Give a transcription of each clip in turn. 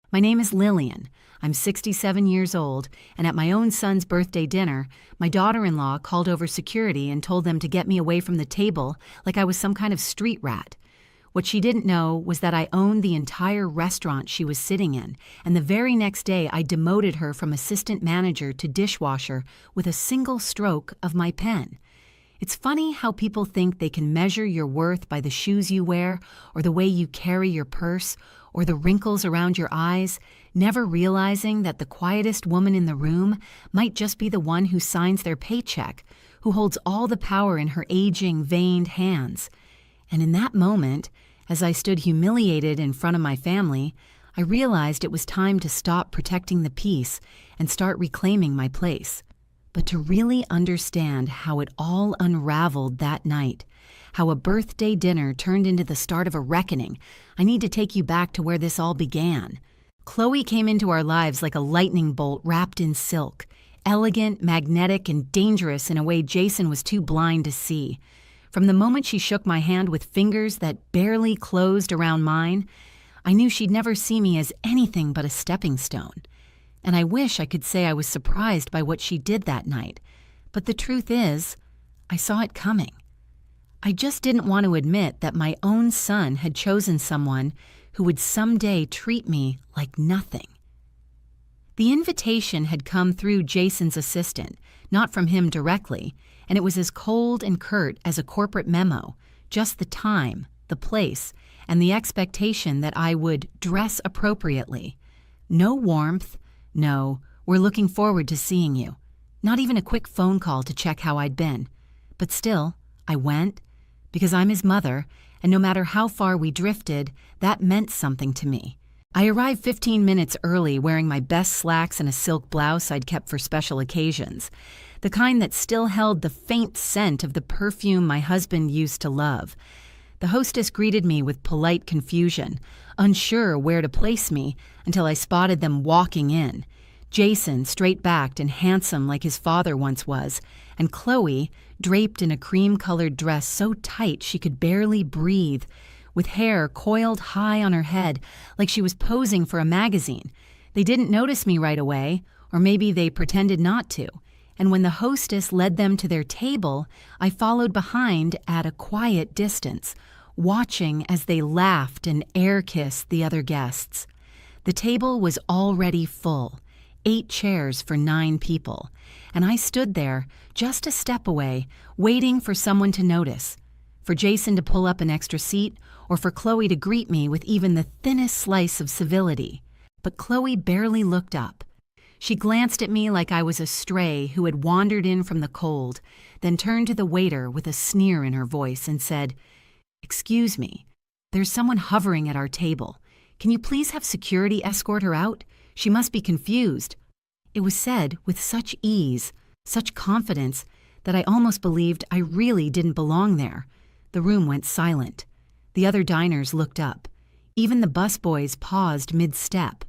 My name is Lillian. I'm 67 years old, and at my own son's birthday dinner, my daughter-in-law called over security and told them to get me away from the table like I was some kind of street rat. What she didn't know was that I owned the entire restaurant she was sitting in, and the very next day I demoted her from assistant manager to dishwasher with a single stroke of my pen. It's funny how people think they can measure your worth by the shoes you wear, or the way you carry your purse, or the wrinkles around your eyes, never realizing that the quietest woman in the room might just be the one who signs their paycheck, who holds all the power in her aging, veined hands. And in that moment, as I stood humiliated in front of my family, I realized it was time to stop protecting the peace and start reclaiming my place. But to really understand how it all unraveled that night, how a birthday dinner turned into the start of a reckoning, I need to take you back to where this all began. Chloe came into our lives like a lightning bolt wrapped in silk, elegant, magnetic, and dangerous in a way Jason was too blind to see. From the moment she shook my hand with fingers that barely closed around mine, I knew she'd never see me as anything but a stepping stone. And I wish I could say I was surprised by what she did that night, but the truth is, I saw it coming. I just didn't want to admit that my own son had chosen someone who would someday treat me like nothing. The invitation had come through Jason's assistant, not from him directly, and it was as cold and curt as a corporate memo, just the time, the place, and the expectation that I would dress appropriately. No warmth, no, we're looking forward to seeing you. Not even a quick phone call to check how I'd been. But still, I went, because I'm his mother, and no matter how far we drifted, that meant something to me. I arrived 15 minutes early wearing my best slacks and a silk blouse I'd kept for special occasions, the kind that still held the faint scent of the perfume my husband used to love. The hostess greeted me with polite confusion, unsure where to place me until I spotted them walking in. Jason, straight-backed and handsome like his father once was, and Chloe, draped in a cream-colored dress so tight she could barely breathe, with hair coiled high on her head like she was posing for a magazine. They didn't notice me right away, or maybe they pretended not to, and when the hostess led them to their table, I followed behind at a quiet distance, watching as they laughed and air-kissed the other guests. The table was already full, 8 chairs for 9 people, and I stood there, just a step away, waiting for someone to notice, for Jason to pull up an extra seat, or for Chloe to greet me with even the thinnest slice of civility. But Chloe barely looked up. She glanced at me like I was a stray who had wandered in from the cold, then turned to the waiter with a sneer in her voice and said, "Excuse me, there's someone hovering at our table. Can you please have security escort her out? She must be confused." It was said with such ease, such confidence, that I almost believed I really didn't belong there. The room went silent. The other diners looked up. Even the busboys paused mid-step.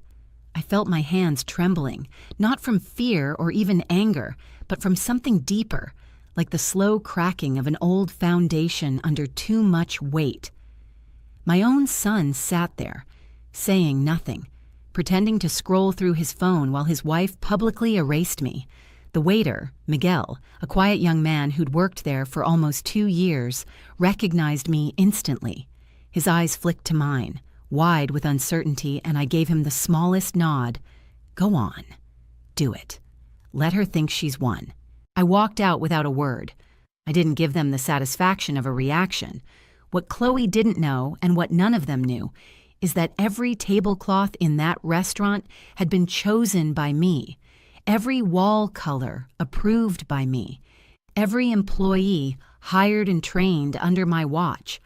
I felt my hands trembling, not from fear or even anger, but from something deeper, like the slow cracking of an old foundation under too much weight. My own son sat there, saying nothing, pretending to scroll through his phone while his wife publicly erased me. The waiter, Miguel, a quiet young man who'd worked there for almost 2 years, recognized me instantly. His eyes flicked to mine, wide with uncertainty, and I gave him the smallest nod. "Go on. Do it. Let her think she's won." I walked out without a word. I didn't give them the satisfaction of a reaction. What Chloe didn't know, and what none of them knew, is that every tablecloth in that restaurant had been chosen by me, every wall color approved by me, every employee hired and trained under my watch.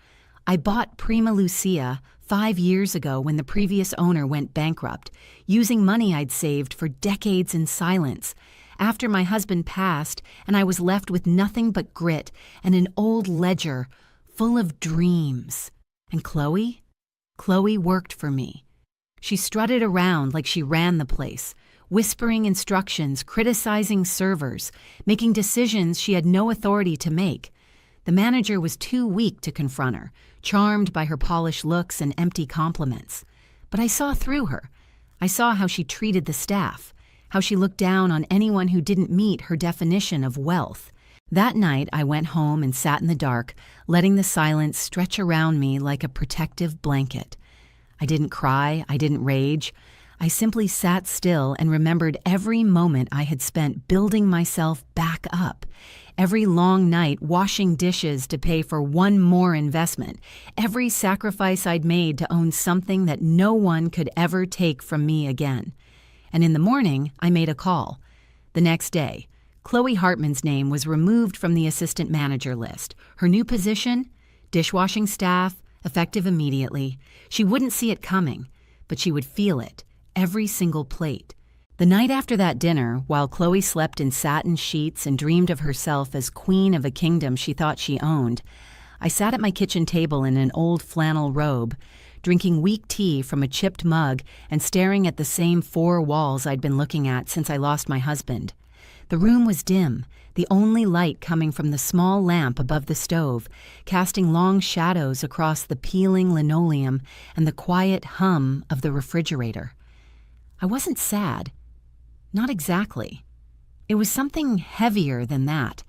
I bought Prima Lucia 5 years ago when the previous owner went bankrupt, using money I'd saved for decades in silence. After my husband passed and I was left with nothing but grit and an old ledger full of dreams. And Chloe? Chloe worked for me. She strutted around like she ran the place, whispering instructions, criticizing servers, making decisions she had no authority to make. The manager was too weak to confront her, charmed by her polished looks and empty compliments. But I saw through her. I saw how she treated the staff, how she looked down on anyone who didn't meet her definition of wealth. That night, I went home and sat in the dark, letting the silence stretch around me like a protective blanket. I didn't cry, I didn't rage. I simply sat still and remembered every moment I had spent building myself back up. Every long night washing dishes to pay for one more investment. Every sacrifice I'd made to own something that no one could ever take from me again. And in the morning, I made a call. The next day, Chloe Hartman's name was removed from the assistant manager list. Her new position? Dishwashing staff, effective immediately. She wouldn't see it coming, but she would feel it, every single plate. The night after that dinner, while Chloe slept in satin sheets and dreamed of herself as queen of a kingdom she thought she owned, I sat at my kitchen table in an old flannel robe, drinking weak tea from a chipped mug and staring at the same 4 walls I'd been looking at since I lost my husband. The room was dim, the only light coming from the small lamp above the stove, casting long shadows across the peeling linoleum and the quiet hum of the refrigerator. I wasn't sad. Not exactly. It was something heavier than that,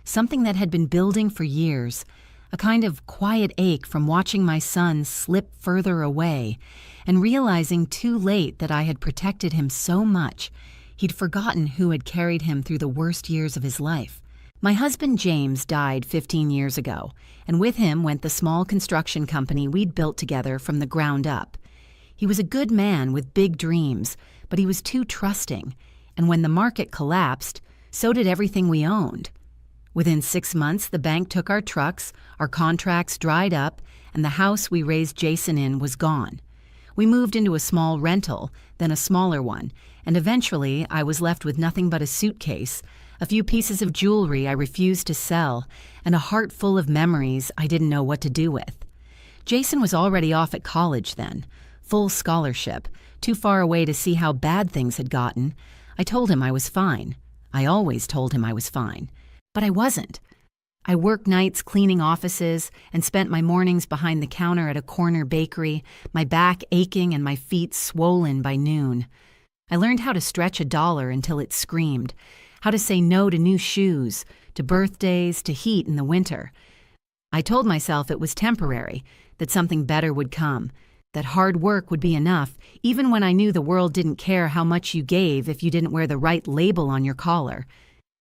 something that had been building for years, a kind of quiet ache from watching my son slip further away and realizing too late that I had protected him so much. He'd forgotten who had carried him through the worst years of his life. My husband James died 15 years ago, and with him went the small construction company we'd built together from the ground up. He was a good man with big dreams, but he was too trusting, and when the market collapsed, so did everything we owned. Within 6 months, the bank took our trucks, our contracts dried up, and the house we raised Jason in was gone. We moved into a small rental, then a smaller one, and eventually I was left with nothing but a suitcase, a few pieces of jewelry I refused to sell, and a heart full of memories I didn't know what to do with. Jason was already off at college then, full scholarship, too far away to see how bad things had gotten. I told him I was fine. I always told him I was fine. But I wasn't. I worked nights cleaning offices and spent my mornings behind the counter at a corner bakery, my back aching and my feet swollen by noon. I learned how to stretch $1 until it screamed, how to say no to new shoes, to birthdays, to heat in the winter. I told myself it was temporary, that something better would come, that hard work would be enough, even when I knew the world didn't care how much you gave if you didn't wear the right label on your collar.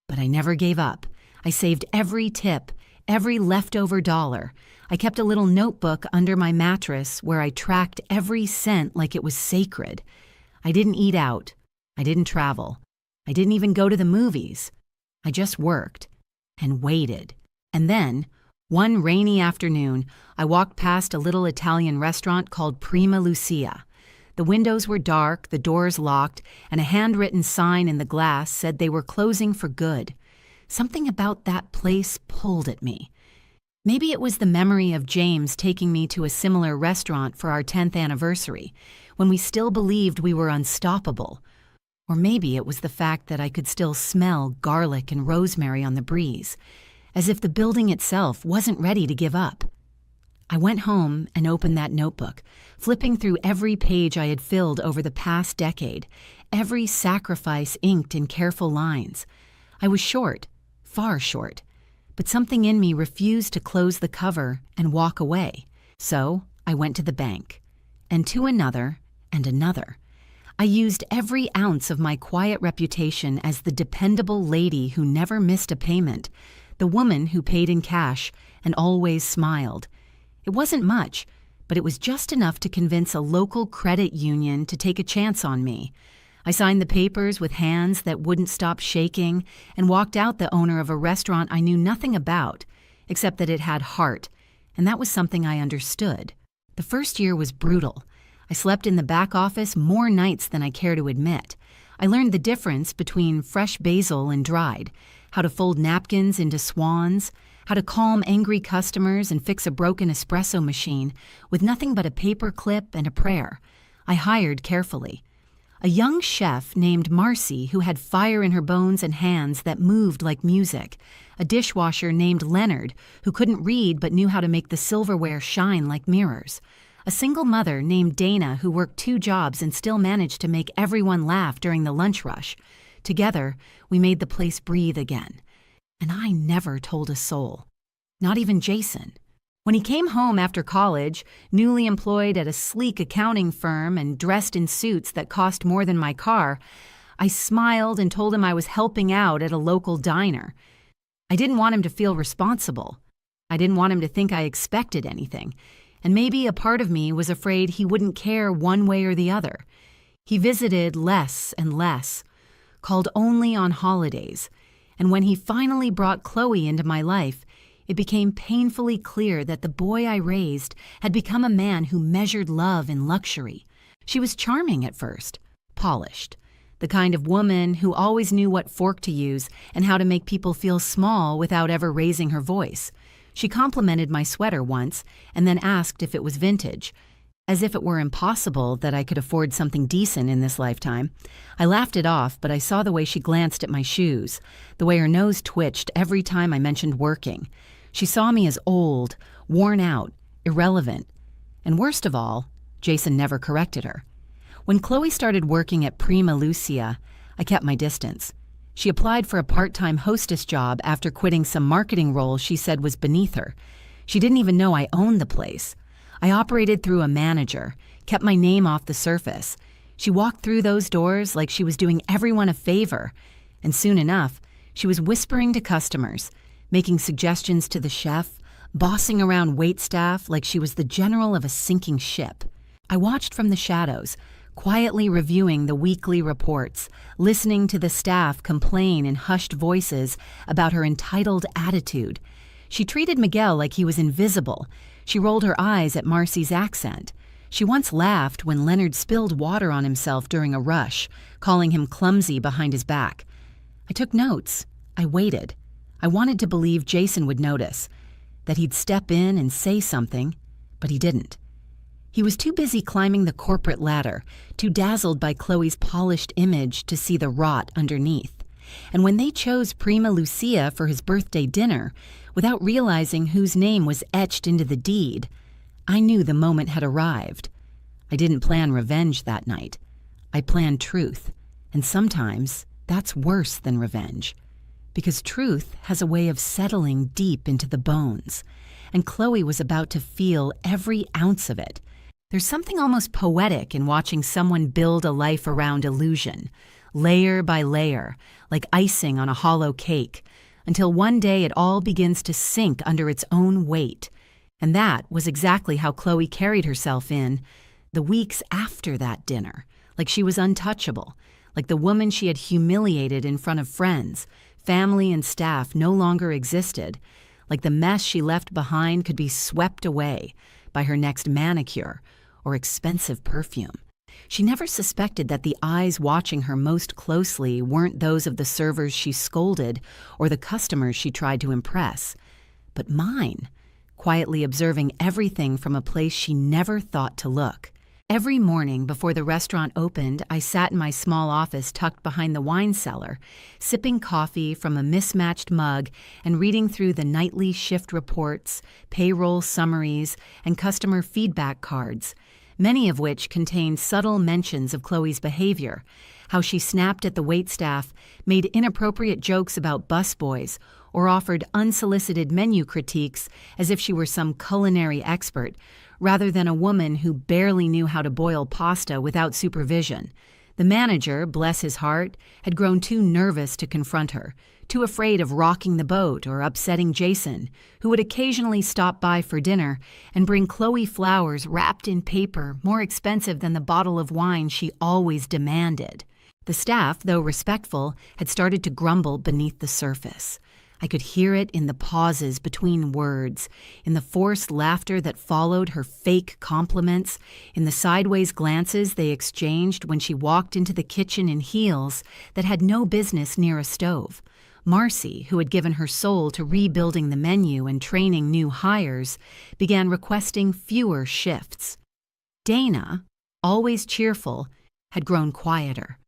But I never gave up. I saved every tip, every leftover dollar. I kept a little notebook under my mattress where I tracked every cent like it was sacred. I didn't eat out. I didn't travel. I didn't even go to the movies. I just worked and waited. And then, one rainy afternoon, I walked past a little Italian restaurant called Prima Lucia. The windows were dark, the doors locked, and a handwritten sign in the glass said they were closing for good. Something about that place pulled at me. Maybe it was the memory of James taking me to a similar restaurant for our 10th anniversary, when we still believed we were unstoppable. Or maybe it was the fact that I could still smell garlic and rosemary on the breeze, as if the building itself wasn't ready to give up. I went home and opened that notebook, flipping through every page I had filled over the past decade, every sacrifice inked in careful lines. I was short, far short, but something in me refused to close the cover and walk away. So I went to the bank, and to another and another. I used every ounce of my quiet reputation as the dependable lady who never missed a payment, the woman who paid in cash and always smiled. It wasn't much, but it was just enough to convince a local credit union to take a chance on me. I signed the papers with hands that wouldn't stop shaking and walked out the owner of a restaurant I knew nothing about, except that it had heart, and that was something I understood. The first year was brutal. I slept in the back office more nights than I care to admit. I learned the difference between fresh basil and dried, how to fold napkins into swans, how to calm angry customers and fix a broken espresso machine with nothing but a paper clip and a prayer. I hired carefully. A young chef named Marcy who had fire in her bones and hands that moved like music. A dishwasher named Leonard who couldn't read but knew how to make the silverware shine like mirrors. A a single mother named Dana who worked 2 jobs and still managed to make everyone laugh during the lunch rush. Together, we made the place breathe again. And I never told a soul. Not even Jason. When he came home after college, newly employed at a sleek accounting firm and dressed in suits that cost more than my car, I smiled and told him I was helping out at a local diner. I didn't want him to feel responsible. I didn't want him to think I expected anything, and maybe a part of me was afraid he wouldn't care one way or the other. He visited less and less, called only on holidays, and when he finally brought Chloe into my life, it became painfully clear that the boy I raised had become a man who measured love in luxury. She was charming at first, polished, the kind of woman who always knew what fork to use and how to make people feel small without ever raising her voice. She complimented my sweater once and then asked if it was vintage, as if it were impossible that I could afford something decent in this lifetime. I laughed it off, but I saw the way she glanced at my shoes, the way her nose twitched every time I mentioned working. She saw me as old, worn out, irrelevant. And worst of all, Jason never corrected her. When Chloe started working at Prima Lucia, I kept my distance. She applied for a part-time hostess job after quitting some marketing role she said was beneath her. She didn't even know I owned the place. I operated through a manager, kept my name off the surface. She walked through those doors like she was doing everyone a favor. And soon enough, she was whispering to customers, making suggestions to the chef, bossing around waitstaff like she was the general of a sinking ship. I watched from the shadows, quietly reviewing the weekly reports, listening to the staff complain in hushed voices about her entitled attitude. She treated Miguel like he was invisible. She rolled her eyes at Marcy's accent. She once laughed when Leonard spilled water on himself during a rush, calling him clumsy behind his back. I took notes. I waited. I wanted to believe Jason would notice, that he'd step in and say something, but he didn't. He was too busy climbing the corporate ladder, too dazzled by Chloe's polished image to see the rot underneath. And when they chose Prima Lucia for his birthday dinner, without realizing whose name was etched into the deed, I knew the moment had arrived. I didn't plan revenge that night. I planned truth, and sometimes that's worse than revenge. Because truth has a way of settling deep into the bones, and Chloe was about to feel every ounce of it. There's something almost poetic in watching someone build a life around illusion, layer by layer, like icing on a hollow cake, until one day it all begins to sink under its own weight. And that was exactly how Chloe carried herself in the weeks after that dinner, like she was untouchable, like the woman she had humiliated in front of friends. Family and staff no longer existed, like the mess she left behind could be swept away by her next manicure or expensive perfume. She never suspected that the eyes watching her most closely weren't those of the servers she scolded or the customers she tried to impress, but mine, quietly observing everything from a place she never thought to look. Every morning before the restaurant opened, I sat in my small office tucked behind the wine cellar, sipping coffee from a mismatched mug and reading through the nightly shift reports, payroll summaries, and customer feedback cards, many of which contained subtle mentions of Chloe's behavior, how she snapped at the waitstaff, made inappropriate jokes about busboys, or offered unsolicited menu critiques as if she were some culinary expert, rather than a woman who barely knew how to boil pasta without supervision. The manager, bless his heart, had grown too nervous to confront her, too afraid of rocking the boat or upsetting Jason, who would occasionally stop by for dinner and bring Chloe flowers wrapped in paper more expensive than the bottle of wine she always demanded. The staff, though respectful, had started to grumble beneath the surface. I could hear it in the pauses between words, in the forced laughter that followed her fake compliments, in the sideways glances they exchanged when she walked into the kitchen in heels that had no business near a stove. Marcy, who had given her soul to rebuilding the menu and training new hires, began requesting fewer shifts. Dana, always cheerful, had grown quieter.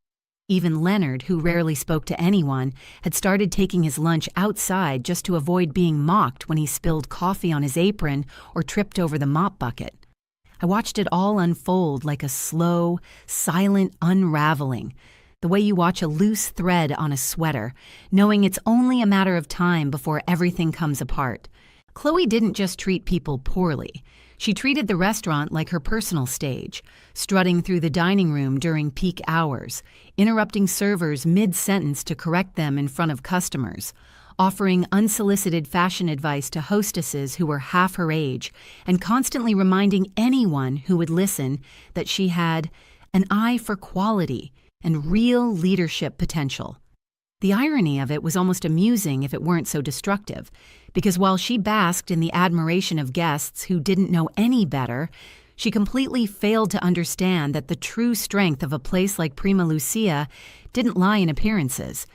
Even Leonard, who rarely spoke to anyone, had started taking his lunch outside just to avoid being mocked when he spilled coffee on his apron or tripped over the mop bucket. I watched it all unfold like a slow, silent unraveling, the way you watch a loose thread on a sweater, knowing it's only a matter of time before everything comes apart. Chloe didn't just treat people poorly. She treated the restaurant like her personal stage, strutting through the dining room during peak hours, interrupting servers mid-sentence to correct them in front of customers, offering unsolicited fashion advice to hostesses who were half her age, and constantly reminding anyone who would listen that she had an eye for quality and real leadership potential. The irony of it was almost amusing if it weren't so destructive, because while she basked in the admiration of guests who didn't know any better, she completely failed to understand that the true strength of a place like Prima Lucia didn't lie in appearances.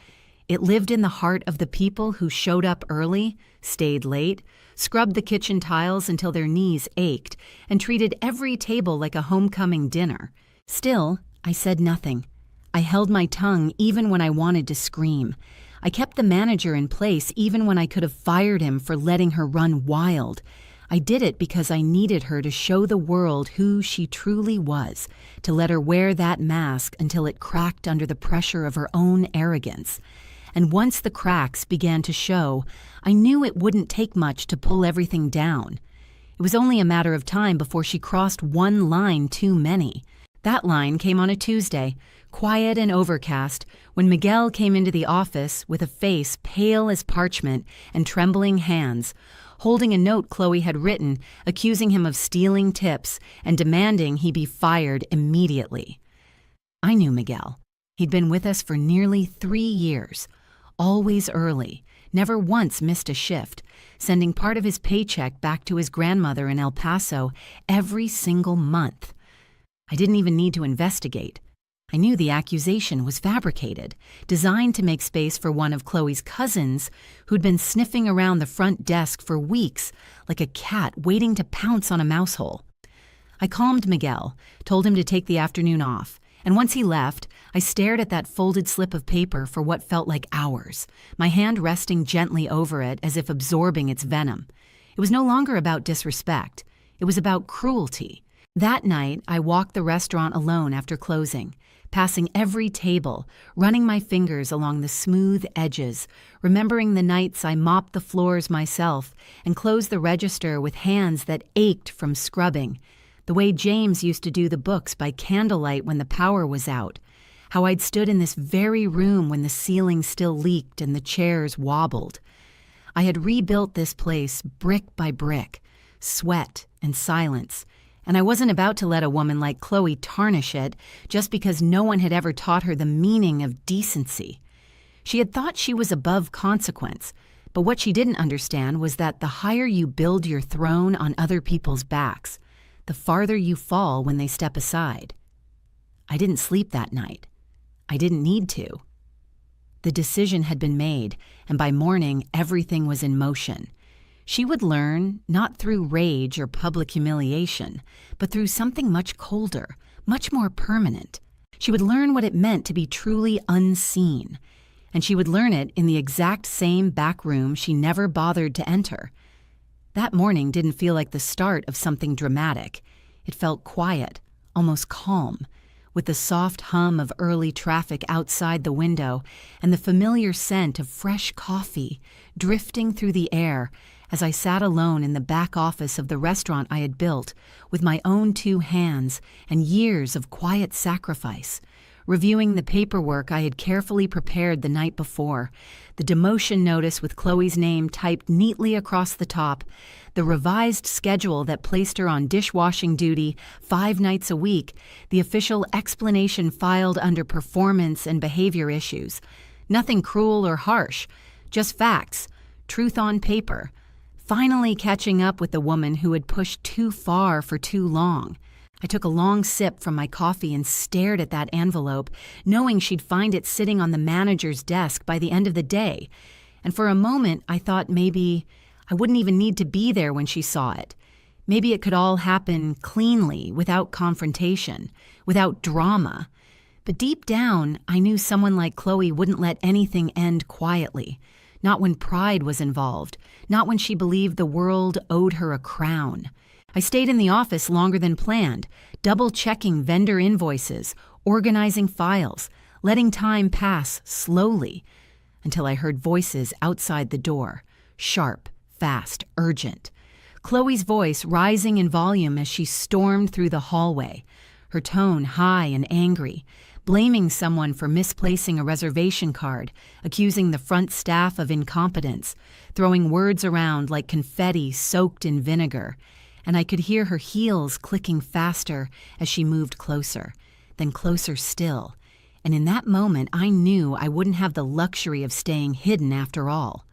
It lived in the heart of the people who showed up early, stayed late, scrubbed the kitchen tiles until their knees ached, and treated every table like a homecoming dinner. Still, I said nothing. I held my tongue even when I wanted to scream. I kept the manager in place even when I could have fired him for letting her run wild. I did it because I needed her to show the world who she truly was, to let her wear that mask until it cracked under the pressure of her own arrogance. And once the cracks began to show, I knew it wouldn't take much to pull everything down. It was only a matter of time before she crossed one line too many. That line came on a Tuesday, quiet and overcast, when Miguel came into the office with a face pale as parchment and trembling hands, holding a note Chloe had written accusing him of stealing tips and demanding he be fired immediately. I knew Miguel. He'd been with us for nearly 3 years, always early, never once missed a shift, sending part of his paycheck back to his grandmother in El Paso every single month. I didn't even need to investigate. I knew the accusation was fabricated, designed to make space for one of Chloe's cousins who'd been sniffing around the front desk for weeks like a cat waiting to pounce on a mousehole. I calmed Miguel, told him to take the afternoon off, and once he left, I stared at that folded slip of paper for what felt like hours, my hand resting gently over it as if absorbing its venom. It was no longer about disrespect. It was about cruelty. That night, I walked the restaurant alone after closing, passing every table, running my fingers along the smooth edges, remembering the nights I mopped the floors myself and closed the register with hands that ached from scrubbing, the way James used to do the books by candlelight when the power was out, how I'd stood in this very room when the ceiling still leaked and the chairs wobbled. I had rebuilt this place brick by brick, sweat and silence, and I wasn't about to let a woman like Chloe tarnish it just because no one had ever taught her the meaning of decency. She had thought she was above consequence, but what she didn't understand was that the higher you build your throne on other people's backs, the farther you fall when they step aside. I didn't sleep that night. I didn't need to. The decision had been made, and by morning everything was in motion. She would learn, not through rage or public humiliation, but through something much colder, much more permanent. She would learn what it meant to be truly unseen, and she would learn it in the exact same back room she never bothered to enter. That morning didn't feel like the start of something dramatic. It felt quiet, almost calm, with the soft hum of early traffic outside the window and the familiar scent of fresh coffee drifting through the air as I sat alone in the back office of the restaurant I had built with my own 2 hands and years of quiet sacrifice, reviewing the paperwork I had carefully prepared the night before, the demotion notice with Chloe's name typed neatly across the top, the revised schedule that placed her on dishwashing duty 5 nights a week, the official explanation filed under performance and behavior issues. Nothing cruel or harsh, just facts, truth on paper. Finally catching up with the woman who had pushed too far for too long. I took a long sip from my coffee and stared at that envelope, knowing she'd find it sitting on the manager's desk by the end of the day. And for a moment, I thought maybe I wouldn't even need to be there when she saw it. Maybe it could all happen cleanly, without confrontation, without drama. But deep down, I knew someone like Chloe wouldn't let anything end quietly. Not when pride was involved, not when she believed the world owed her a crown. I stayed in the office longer than planned, double-checking vendor invoices, organizing files, letting time pass slowly, until I heard voices outside the door, sharp, fast, urgent. Chloe's voice rising in volume as she stormed through the hallway, her tone high and angry, blaming someone for misplacing a reservation card, accusing the front staff of incompetence, throwing words around like confetti soaked in vinegar, and I could hear her heels clicking faster as she moved closer, then closer still, and in that moment I knew I wouldn't have the luxury of staying hidden after all.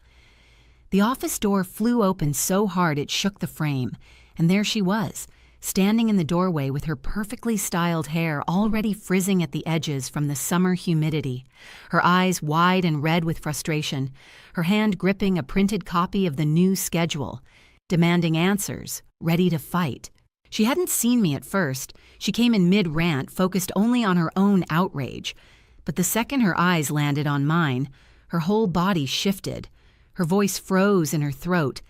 The office door flew open so hard it shook the frame, and there she was, standing in the doorway with her perfectly styled hair already frizzing at the edges from the summer humidity, her eyes wide and red with frustration, her hand gripping a printed copy of the new schedule, demanding answers, ready to fight. She hadn't seen me at first. She came in mid-rant, focused only on her own outrage. But the second her eyes landed on mine, her whole body shifted. Her voice froze in her throat,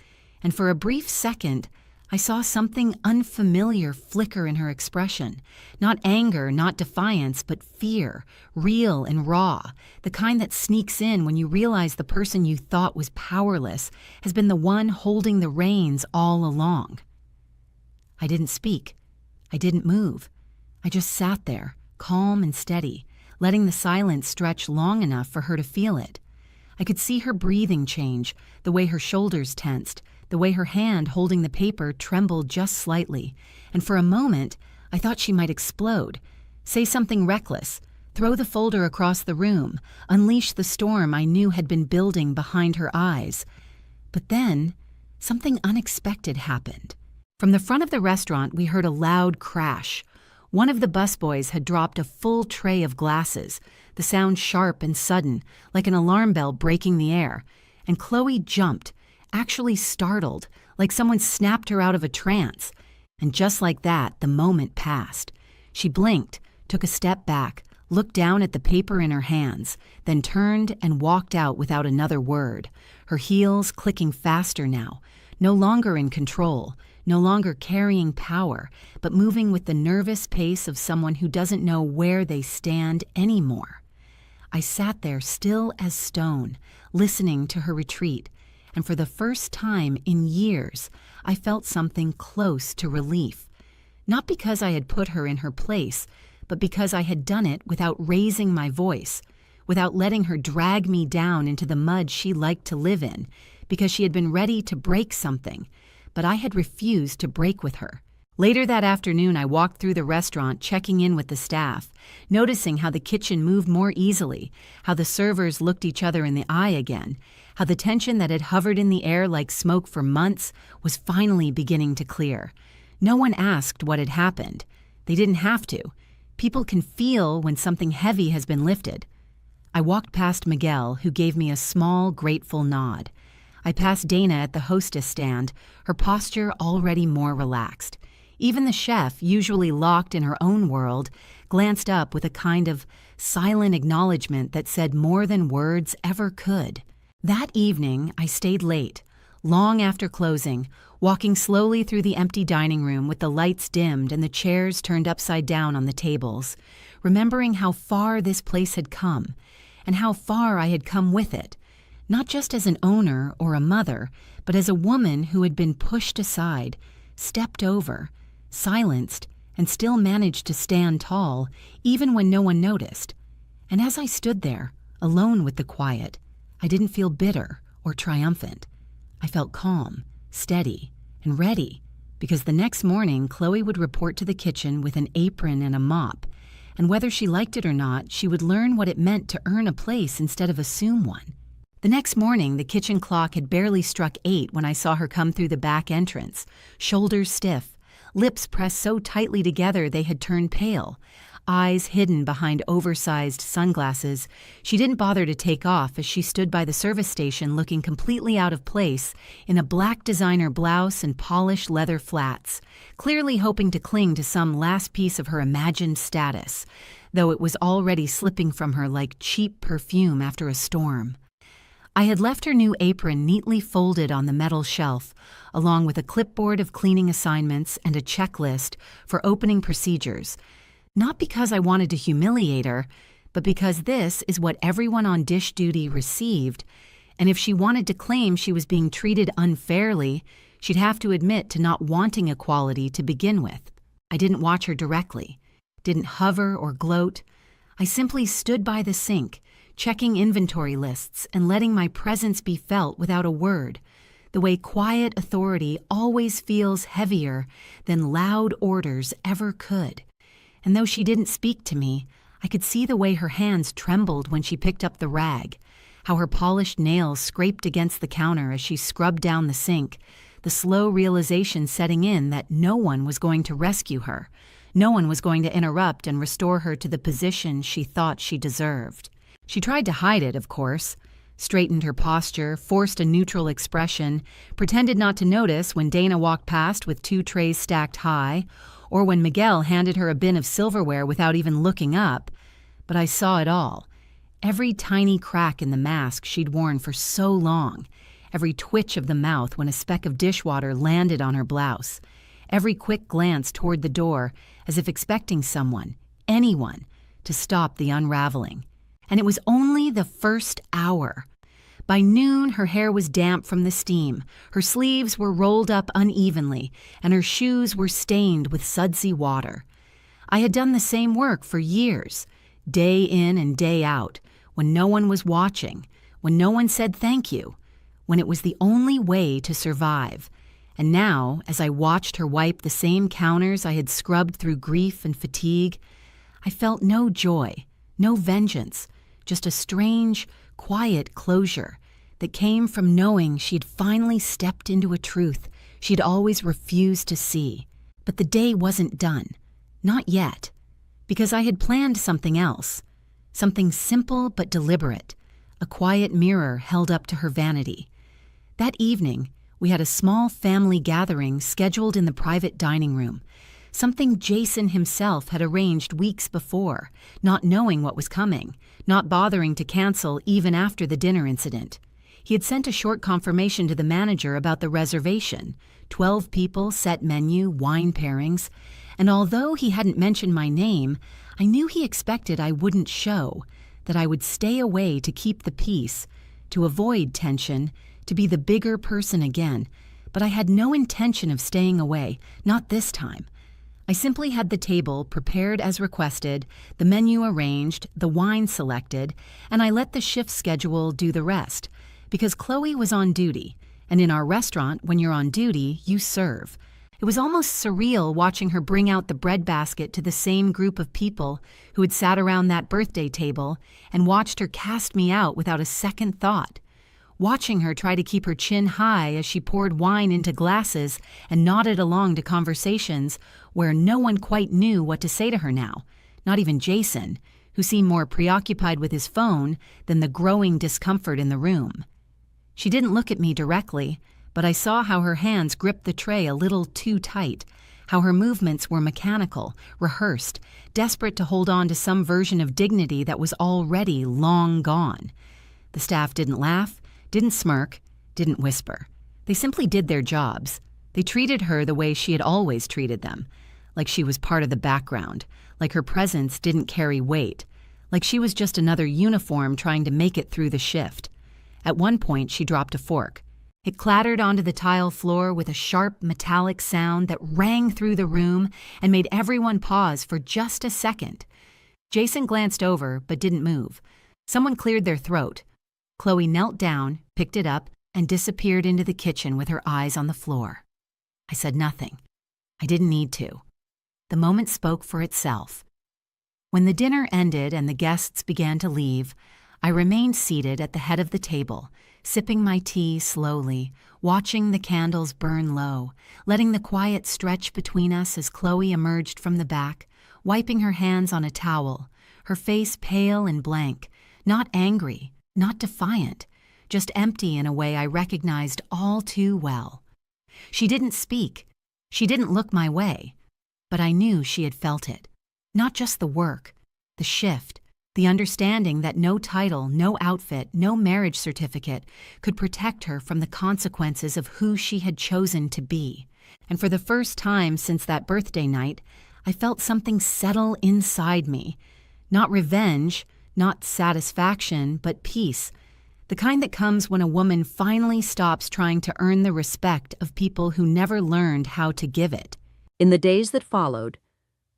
and for a brief second, I saw something unfamiliar flicker in her expression. Not anger, not defiance, but fear, real and raw, the kind that sneaks in when you realize the person you thought was powerless has been the one holding the reins all along. I didn't speak. I didn't move. I just sat there, calm and steady, letting the silence stretch long enough for her to feel it. I could see her breathing change, the way her shoulders tensed, the way her hand holding the paper trembled just slightly, and for a moment I thought she might explode, say something reckless, throw the folder across the room, unleash the storm I knew had been building behind her eyes. But then, something unexpected happened. From the front of the restaurant we heard a loud crash. One of the busboys had dropped a full tray of glasses, the sound sharp and sudden, like an alarm bell breaking the air, and Chloe jumped, actually startled, like someone snapped her out of a trance. And just like that, the moment passed. She blinked, took a step back, looked down at the paper in her hands, then turned and walked out without another word, her heels clicking faster now, no longer in control, no longer carrying power, but moving with the nervous pace of someone who doesn't know where they stand anymore. I sat there still as stone, listening to her retreat, and for the first time in years, I felt something close to relief. Not because I had put her in her place, but because I had done it without raising my voice, without letting her drag me down into the mud she liked to live in, because she had been ready to break something, but I had refused to break with her. Later that afternoon, I walked through the restaurant checking in with the staff, noticing how the kitchen moved more easily, how the servers looked each other in the eye again, how the tension that had hovered in the air like smoke for months was finally beginning to clear. No one asked what had happened. They didn't have to. People can feel when something heavy has been lifted. I walked past Miguel, who gave me a small, grateful nod. I passed Dana at the hostess stand, her posture already more relaxed. Even the chef, usually locked in her own world, glanced up with a kind of silent acknowledgement that said more than words ever could. That evening, I stayed late, long after closing, walking slowly through the empty dining room with the lights dimmed and the chairs turned upside down on the tables, remembering how far this place had come, and how far I had come with it, not just as an owner or a mother, but as a woman who had been pushed aside, stepped over, silenced, and still managed to stand tall, even when no one noticed. And as I stood there, alone with the quiet, I didn't feel bitter or triumphant. I felt calm, steady, and ready, because the next morning Chloe would report to the kitchen with an apron and a mop, and whether she liked it or not, she would learn what it meant to earn a place instead of assume one. The next morning, the kitchen clock had barely struck 8 when I saw her come through the back entrance, shoulders stiff, lips pressed so tightly together they had turned pale, eyes hidden behind oversized sunglasses. She didn't bother to take off as she stood by the service station looking completely out of place in a black designer blouse and polished leather flats, clearly hoping to cling to some last piece of her imagined status, though it was already slipping from her like cheap perfume after a storm. I had left her new apron neatly folded on the metal shelf, along with a clipboard of cleaning assignments and a checklist for opening procedures, not because I wanted to humiliate her, but because this is what everyone on dish duty received, and if she wanted to claim she was being treated unfairly, she'd have to admit to not wanting equality to begin with. I didn't watch her directly, didn't hover or gloat. I simply stood by the sink, checking inventory lists and letting my presence be felt without a word, the way quiet authority always feels heavier than loud orders ever could. And though she didn't speak to me, I could see the way her hands trembled when she picked up the rag, how her polished nails scraped against the counter as she scrubbed down the sink, the slow realization setting in that no one was going to rescue her, no one was going to interrupt and restore her to the position she thought she deserved. She tried to hide it, of course, straightened her posture, forced a neutral expression, pretended not to notice when Dana walked past with 2 trays stacked high, or when Miguel handed her a bin of silverware without even looking up. But I saw it all. Every tiny crack in the mask she'd worn for so long, every twitch of the mouth when a speck of dishwater landed on her blouse, every quick glance toward the door as if expecting someone, anyone, to stop the unraveling. And it was only the first hour. By noon, her hair was damp from the steam, her sleeves were rolled up unevenly, and her shoes were stained with sudsy water. I had done the same work for years, day in and day out, when no one was watching, when no one said thank you, when it was the only way to survive. And now, as I watched her wipe the same counters I had scrubbed through grief and fatigue, I felt no joy, no vengeance, just a strange, quiet closure that came from knowing she'd finally stepped into a truth she'd always refused to see. But the day wasn't done. Not yet. Because I had planned something else. Something simple but deliberate. A quiet mirror held up to her vanity. That evening, we had a small family gathering scheduled in the private dining room. Something Jason himself had arranged weeks before, not knowing what was coming, not bothering to cancel even after the dinner incident. He had sent a short confirmation to the manager about the reservation, 12 people, set menu, wine pairings, and although he hadn't mentioned my name, I knew he expected I wouldn't show, that I would stay away to keep the peace, to avoid tension, to be the bigger person again, but I had no intention of staying away, not this time. I simply had the table prepared as requested, the menu arranged, the wine selected, and I let the shift schedule do the rest, because Chloe was on duty, and in our restaurant, when you're on duty, you serve. It was almost surreal watching her bring out the breadbasket to the same group of people who had sat around that birthday table and watched her cast me out without a second thought. Watching her try to keep her chin high as she poured wine into glasses and nodded along to conversations where no one quite knew what to say to her now, not even Jason, who seemed more preoccupied with his phone than the growing discomfort in the room. She didn't look at me directly, but I saw how her hands gripped the tray a little too tight, how her movements were mechanical, rehearsed, desperate to hold on to some version of dignity that was already long gone. The staff didn't laugh, didn't smirk, didn't whisper. They simply did their jobs. They treated her the way she had always treated them, like she was part of the background, like her presence didn't carry weight, like she was just another uniform trying to make it through the shift. At one point, she dropped a fork. It clattered onto the tile floor with a sharp metallic sound that rang through the room and made everyone pause for just a second. Jason glanced over but didn't move. Someone cleared their throat. Chloe knelt down, picked it up, and disappeared into the kitchen with her eyes on the floor. I said nothing. I didn't need to. The moment spoke for itself. When the dinner ended and the guests began to leave, I remained seated at the head of the table, sipping my tea slowly, watching the candles burn low, letting the quiet stretch between us as Chloe emerged from the back, wiping her hands on a towel, her face pale and blank, not angry, not defiant, just empty in a way I recognized all too well. She didn't speak. She didn't look my way. But I knew she had felt it. Not just the work, the shift, The understanding that no title, no outfit, no marriage certificate could protect her from the consequences of who she had chosen to be. And for the first time since that birthday night, I felt something settle inside me. Not revenge, not satisfaction, but peace. The kind that comes when a woman finally stops trying to earn the respect of people who never learned how to give it. In the days that followed,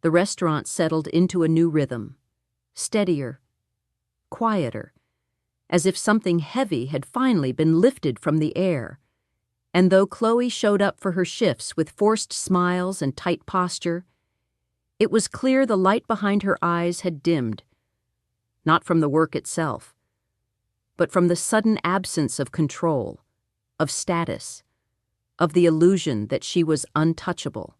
the restaurant settled into a new rhythm, steadier, quieter, as if something heavy had finally been lifted from the air. And though Chloe showed up for her shifts with forced smiles and tight posture, it was clear the light behind her eyes had dimmed, not from the work itself, but from the sudden absence of control, of status, of the illusion that she was untouchable.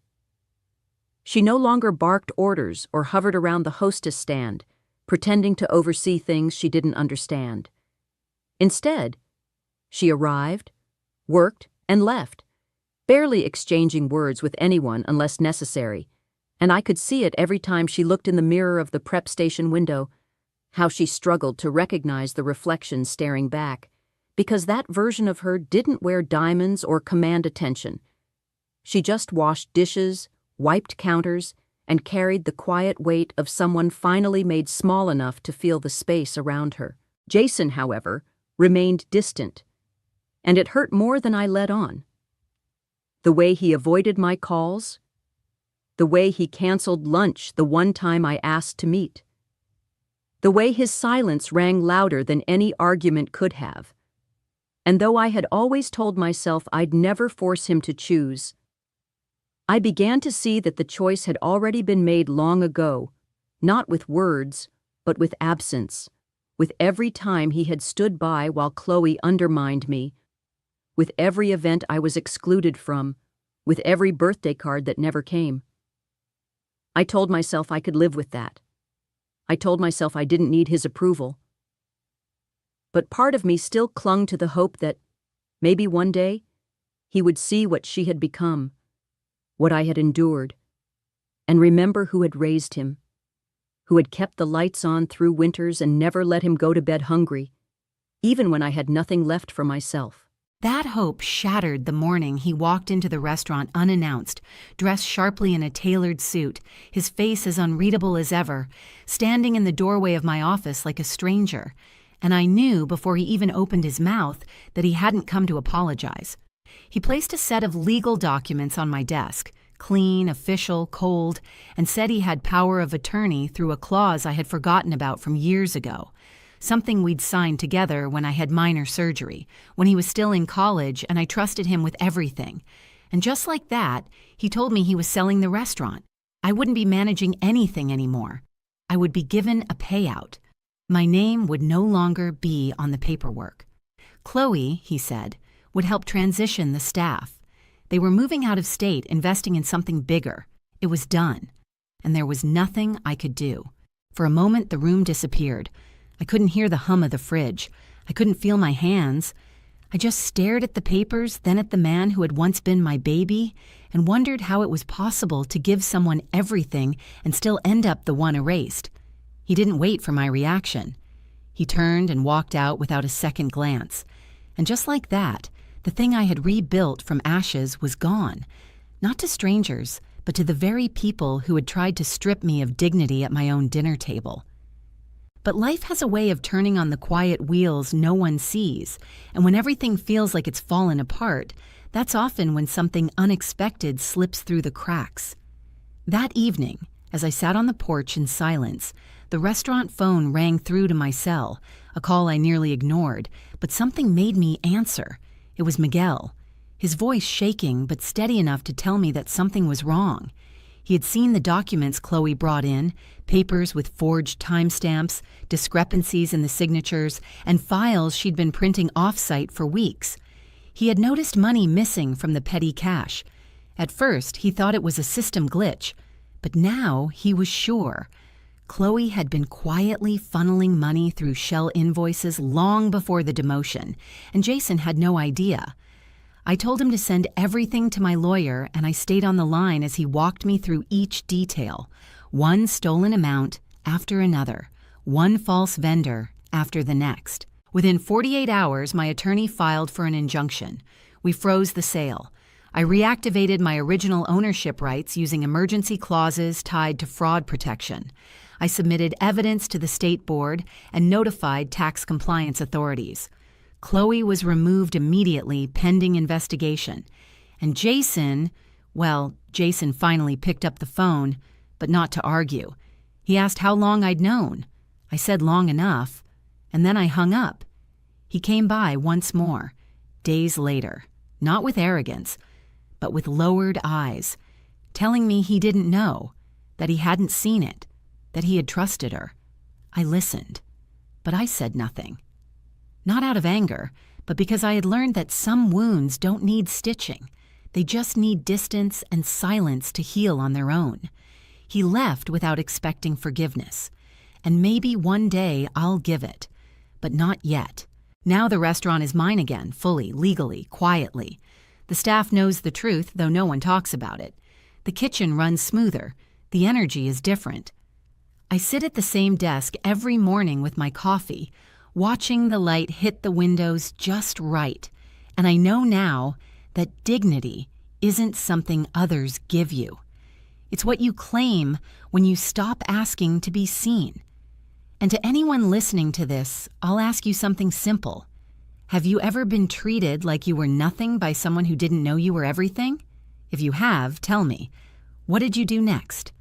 She no longer barked orders or hovered around the hostess stand, pretending to oversee things she didn't understand. Instead, she arrived, worked, and left, barely exchanging words with anyone unless necessary, and I could see it every time she looked in the mirror of the prep station window, how she struggled to recognize the reflection staring back, because that version of her didn't wear diamonds or command attention. She just washed dishes, wiped counters, and carried the quiet weight of someone finally made small enough to feel the space around her. Jason, however, remained distant, and it hurt more than I let on. The way he avoided my calls, the way he canceled lunch the one time I asked to meet, the way his silence rang louder than any argument could have. And though I had always told myself I'd never force him to choose, I began to see that the choice had already been made long ago, not with words, but with absence, with every time he had stood by while Chloe undermined me, with every event I was excluded from, with every birthday card that never came. I told myself I could live with that. I told myself I didn't need his approval. But part of me still clung to the hope that, maybe one day, he would see what she had become, what I had endured, and remember who had raised him, who had kept the lights on through winters and never let him go to bed hungry, even when I had nothing left for myself. That hope shattered the morning he walked into the restaurant unannounced, dressed sharply in a tailored suit, his face as unreadable as ever, standing in the doorway of my office like a stranger. And I knew before he even opened his mouth that he hadn't come to apologize. He placed a set of legal documents on my desk, clean, official, cold, and said he had power of attorney through a clause I had forgotten about from years ago. Something we'd signed together when I had minor surgery, when he was still in college and I trusted him with everything. And just like that, he told me he was selling the restaurant. I wouldn't be managing anything anymore. I would be given a payout. My name would no longer be on the paperwork. Chloe, he said, would help transition the staff. They were moving out of state, investing in something bigger. It was done. And there was nothing I could do. For a moment, the room disappeared. I couldn't hear the hum of the fridge. I couldn't feel my hands. I just stared at the papers, then at the man who had once been my baby, and wondered how it was possible to give someone everything and still end up the one erased. He didn't wait for my reaction. He turned and walked out without a second glance. And just like that, the thing I had rebuilt from ashes was gone. Not to strangers, but to the very people who had tried to strip me of dignity at my own dinner table. But life has a way of turning on the quiet wheels no one sees, and when everything feels like it's fallen apart, that's often when something unexpected slips through the cracks. That evening, as I sat on the porch in silence, the restaurant phone rang through to my cell, a call I nearly ignored, but something made me answer. It was Miguel, his voice shaking but steady enough to tell me that something was wrong. He had seen the documents Chloe brought in, papers with forged timestamps, discrepancies in the signatures, and files she'd been printing off-site for weeks. He had noticed money missing from the petty cash. At first, he thought it was a system glitch, but now he was sure. Chloe had been quietly funneling money through shell invoices long before the demotion, and Jason had no idea. I told him to send everything to my lawyer, and I stayed on the line as he walked me through each detail, one stolen amount after another, one false vendor after the next. Within 48 hours, my attorney filed for an injunction. We froze the sale. I reactivated my original ownership rights using emergency clauses tied to fraud protection. I submitted evidence to the state board and notified tax compliance authorities. Chloe was removed immediately pending investigation. And Jason finally picked up the phone, but not to argue. He asked how long I'd known. I said long enough, and then I hung up. He came by once more, days later, not with arrogance, but with lowered eyes, telling me he didn't know, that he hadn't seen it, that he had trusted her. I listened, but I said nothing. Not out of anger, but because I had learned that some wounds don't need stitching. They just need distance and silence to heal on their own. He left without expecting forgiveness. And maybe one day I'll give it, but not yet. Now the restaurant is mine again, fully, legally, quietly. The staff knows the truth, though no one talks about it. The kitchen runs smoother. The energy is different. I sit at the same desk every morning with my coffee, watching the light hit the windows just right. And I know now that dignity isn't something others give you. It's what you claim when you stop asking to be seen. And to anyone listening to this, I'll ask you something simple. Have you ever been treated like you were nothing by someone who didn't know you were everything? If you have, tell me. What did you do next?